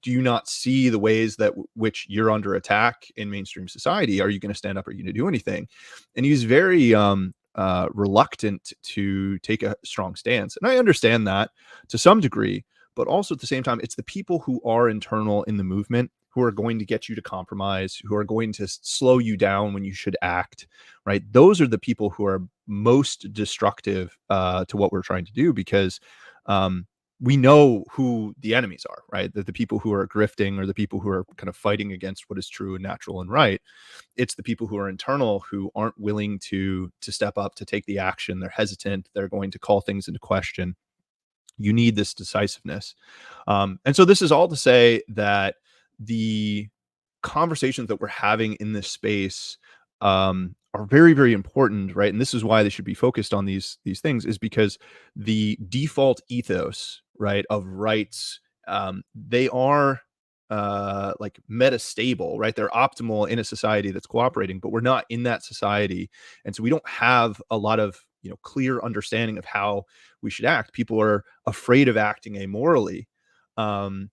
you not see the ways that which you're under attack in mainstream society? Are you going to stand up? Are you going to do anything? And he's very reluctant to take a strong stance, and I understand that to some degree. But also at the same time, it's the people who are internal in the movement who are going to get you to compromise, who are going to slow you down when you should act, right? Those are the people who are most destructive to what we're trying to do, because we know who the enemies are, right? That the people who are grifting, or the people who are kind of fighting against what is true and natural and right. It's the people who are internal, who aren't willing to step up, to take the action. They're hesitant. They're going to call things into question. You need this decisiveness. And so this is all to say that the conversations that we're having in this space are very, very important, right? And this is why they should be focused on these things, is because the default ethos, right, of rights, they are like metastable, right? They're optimal in a society that's cooperating, but we're not in that society. And so we don't have a lot of clear understanding of how we should act. People are afraid of acting amorally. And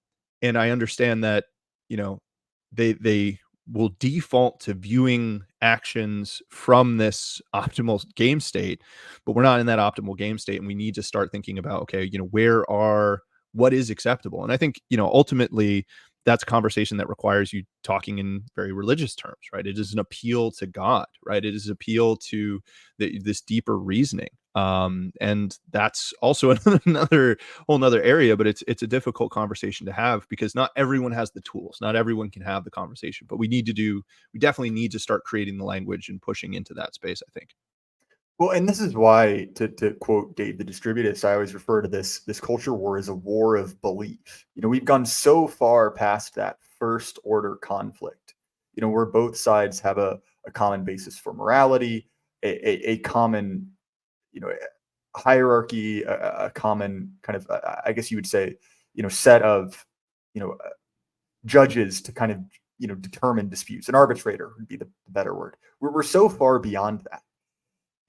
I understand that, they will default to viewing actions from this optimal game state, but we're not in that optimal game state. And we need to start thinking about, okay, what is acceptable? And I think, ultimately that's a conversation that requires you talking in very religious terms, right? It is an appeal to God, right? It is an appeal to this deeper reasoning. And that's also another whole nother area, but it's a difficult conversation to have, because not everyone has the tools. Not everyone can have the conversation, but we definitely need to start creating the language and pushing into that space, I think. Well, and this is why, to quote Dave the Distributist, I always refer to this culture war as a war of belief. We've gone so far past that first order conflict, where both sides have a common basis for morality, a common, hierarchy, a common kind of, I guess you would say, set of, judges to kind of, determine disputes. An arbitrator would be the better word. We're so far beyond that.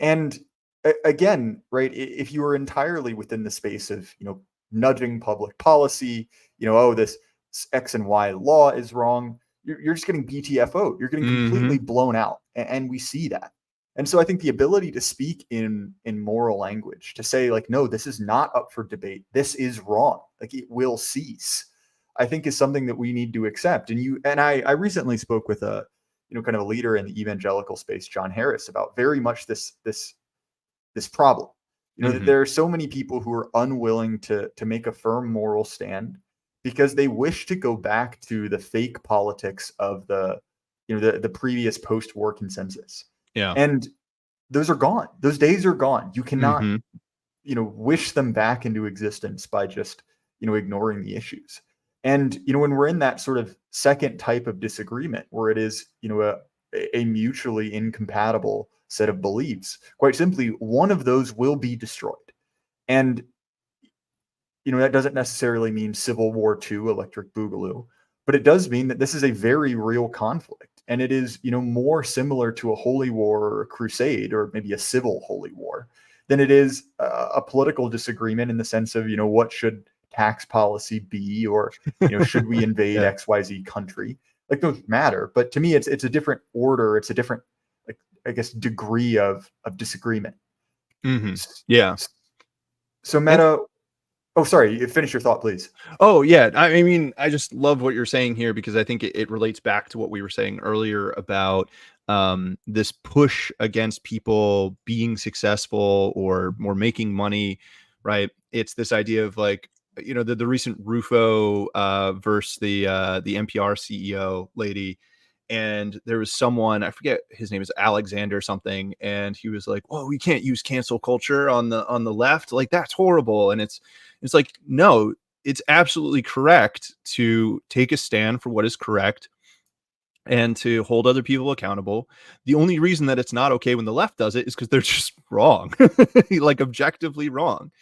And again, right, if you are entirely within the space of, nudging public policy, oh, this X and Y law is wrong, you're just getting BTFO. You're getting completely blown out. And we see that. And so I think the ability to speak in moral language, to say like, no, this is not up for debate. This is wrong. Like, it will cease, I think is something that we need to accept. And I recently spoke with a, kind of a leader in the evangelical space, John Harris, about very much this problem. that there are so many people who are unwilling to make a firm moral stand because they wish to go back to the fake politics of the previous post-war consensus. Yeah. And those are gone. Those days are gone. You cannot, Mhm. wish them back into existence by just, ignoring the issues. And, when we're in that sort of second type of disagreement where it is, a mutually incompatible set of beliefs, quite simply, one of those will be destroyed. And, that doesn't necessarily mean Civil War II, Electric Boogaloo, but it does mean that this is a very real conflict. And it is, more similar to a holy war or a crusade or maybe a civil holy war than it is a political disagreement in the sense of, what should tax policy be, or, should we invade Yeah. XYZ country? Like, those matter. But to me, it's a different order. It's a different, like, I guess, degree of disagreement. Yeah. So Meta, oh, sorry, you finish your thought, please. Oh yeah. I mean, I just love what you're saying here because I think it relates back to what we were saying earlier about this push against people being successful or more making money, right? It's this idea of like, the recent Rufo versus the NPR CEO lady. And there was someone, I forget, his name is Alexander something, and he was like, "Oh, we can't use cancel culture on the left. Like, that's horrible." And it's like, no, it's absolutely correct to take a stand for what is correct and to hold other people accountable. The only reason that it's not okay when the left does it is because they're just wrong, like objectively wrong.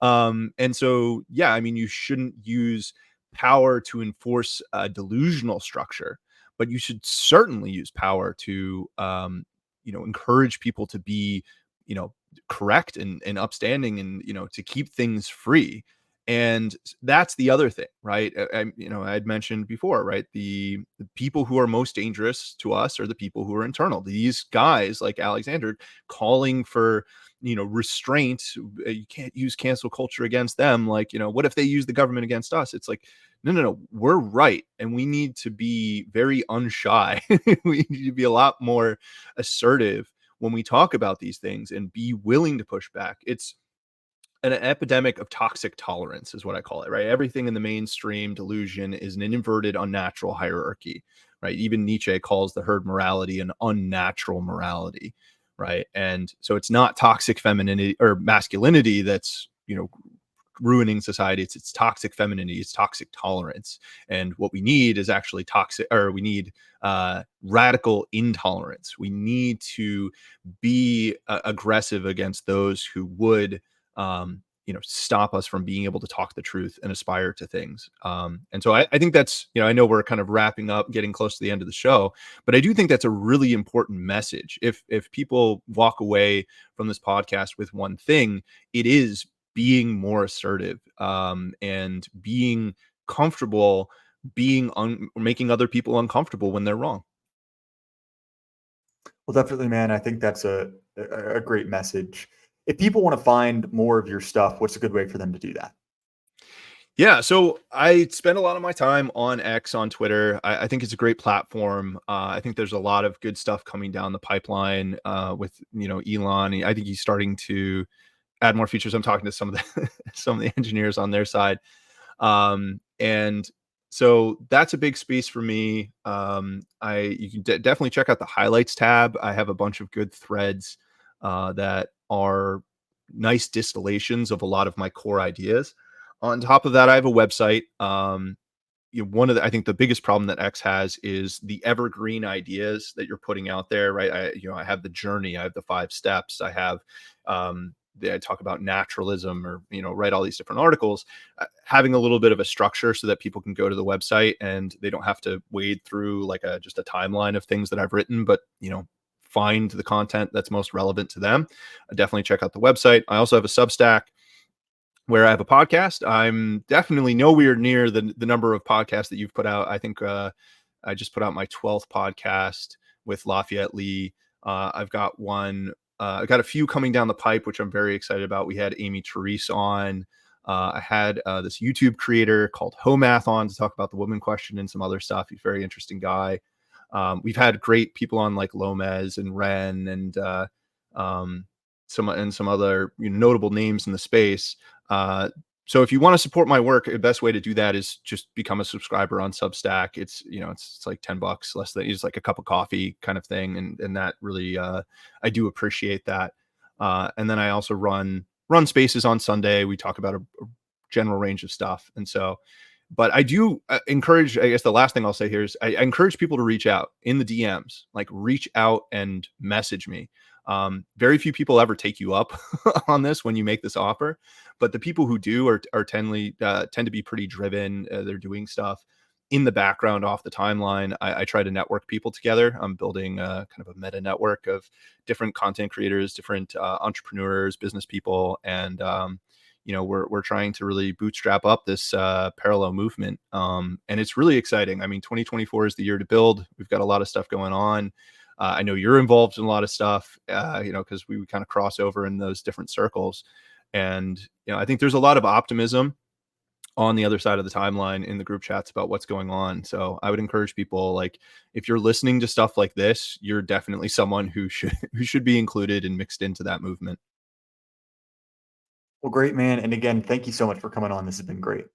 And so, yeah, I mean, you shouldn't use power to enforce a delusional structure, but you should certainly use power to, encourage people to be, correct and upstanding and, to keep things free. And that's the other thing, right? I'd mentioned before, right? The people who are most dangerous to us are the people who are internal. These guys like Alexander calling for, restraint. You can't use cancel culture against them. Like, what if they use the government against us? It's like, no, we're right. And we need to be very unshy. We need to be a lot more assertive when we talk about these things and be willing to push back. It's an epidemic of toxic tolerance is what I call it, right? Everything in the mainstream delusion is an inverted, unnatural hierarchy, right? Even Nietzsche calls the herd morality an unnatural morality, right? And so it's not toxic femininity or masculinity that's, ruining society. It's toxic femininity, it's toxic tolerance. And what we need is actually we need radical intolerance. We need to be aggressive against those who would stop us from being able to talk the truth and aspire to things. And so I think that's, I know we're kind of wrapping up, getting close to the end of the show, but I do think that's a really important message. If people walk away from this podcast with one thing, it is being more assertive, and being comfortable making other people uncomfortable when they're wrong. Well, definitely, man. I think that's a great message. If people want to find more of your stuff, what's a good way for them to do that? Yeah, so I spend a lot of my time on X, on Twitter. I think it's a great platform. I think there's a lot of good stuff coming down the pipeline with Elon. I think he's starting to add more features. I'm talking to some of the some of the engineers on their side, and so that's a big space for me. You can definitely check out the highlights tab. I have a bunch of good threads that are nice distillations of a lot of my core ideas. On top of that, I have a website. I think the biggest problem that X has is the evergreen ideas that you're putting out there, right? I have the journey, I have the 5 steps, I have, I talk about naturalism, or, write all these different articles. Having a little bit of a structure so that people can go to the website and they don't have to wade through like just a timeline of things that I've written, but, find the content that's most relevant to them. Definitely check out the website. I also have a Substack where I have a podcast. I'm definitely nowhere near the number of podcasts that you've put out. I think I just put out my 12th podcast with Lafayette Lee. I've got I got a few coming down the pipe, which I'm very excited about. We had Amy Therese on. I had this YouTube creator called Homath on to talk about the woman question and some other stuff. He's a very interesting guy. We've had great people on like Lomez and Ren and some other notable names in the space. So if you want to support my work, the best way to do that is just become a subscriber on Substack. It's, it's like $10, less than, it's like a cup of coffee kind of thing. And that really, I do appreciate that. And then I also run spaces on Sunday. We talk about a general range of stuff. And so, but I do encourage, I guess the last thing I'll say here is I encourage people to reach out in the DMs, like reach out and message me. Very few people ever take you up on this when you make this offer, but the people who do tend to be pretty driven. They're doing stuff in the background off the timeline. I try to network people together. I'm building kind of a meta network of different content creators, different entrepreneurs, business people, and we're trying to really bootstrap up this parallel movement, and it's really exciting. I mean, 2024 is the year to build. We've got a lot of stuff going on. I know you're involved in a lot of stuff, because we kind of cross over in those different circles. And, I think there's a lot of optimism on the other side of the timeline in the group chats about what's going on. So I would encourage people, like, if you're listening to stuff like this, you're definitely someone who should be included and mixed into that movement. Well, great, man. And again, thank you so much for coming on. This has been great.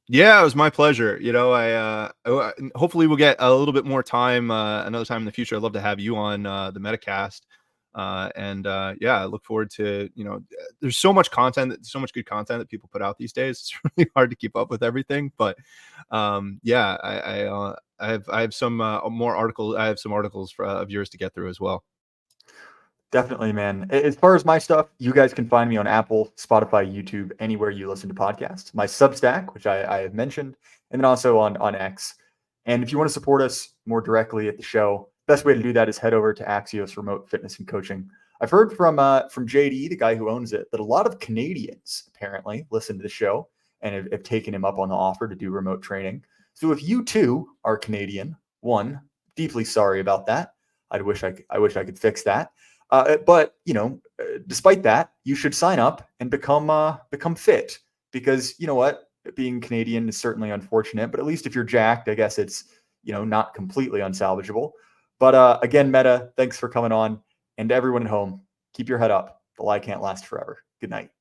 Yeah, it was my pleasure. Hopefully we'll get a little bit more time, another time in the future. I'd love to have you on the Metacast. I look forward to, there's so much content, so much good content that people put out these days. It's really hard to keep up with everything, but I have some more articles. I have some articles of yours to get through as well. Definitely, man. As far as my stuff, you guys can find me on Apple, Spotify, YouTube, anywhere you listen to podcasts. My Substack, which I have mentioned, and then also on X. And if you want to support us more directly at the show, best way to do that is head over to Axios Remote Fitness and Coaching. I've heard from JD, the guy who owns it, that a lot of Canadians apparently listen to the show and have taken him up on the offer to do remote training. So if you too are Canadian, one, deeply sorry about that. I wish I could fix that. But despite that, you should sign up and become fit, because you know what, being Canadian is certainly unfortunate, but at least if you're jacked, I guess it's not completely unsalvageable. But again, Meta, thanks for coming on, and to everyone at home, keep your head up. The lie can't last forever. Good night.